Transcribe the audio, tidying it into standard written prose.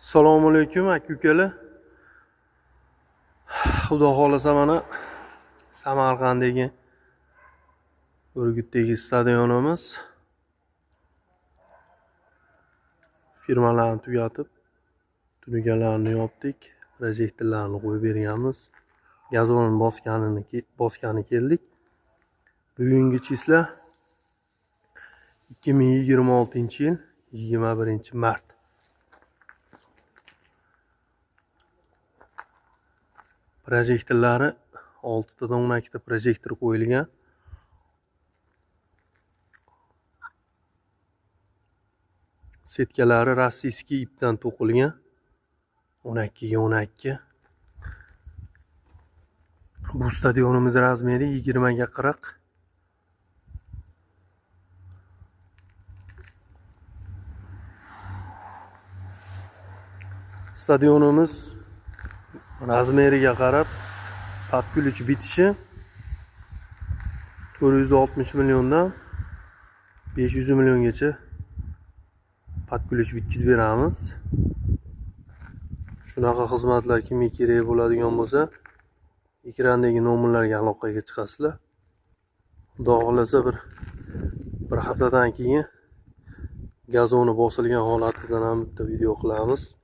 Assalomu alaykum aka-ukalar. Xudo xolasa mana Samarqanddagi Urgutdagi stadionimiz firmalarni tugatib, tunukalarni yopdik, projektorlarni qo'yib berganmiz. Gazonni bosgani keldik. Bugungi chisla 2026-yil 21-mart. Projektorlari 6 tadan 12 ta projektor qo'yilgan. Setkalari rossiyskiy ipdan to'qilgan. 12 ga 12. Bu stadionimiz razmeri 20 ga 40. Stadionimiz razmeriga qarab podключ bitishi 460 milliondan 500 milliongacha podключ bitkizib beramiz. Shunaqa xizmatlar kimga kerak bo'ladigan bo'lsa, ekrandagi nomerlarga aloqaga chiqasizlar. Xudo xolasa bir haftadan keyin gazoni bosilgan holatidan ham bitta video qilamiz.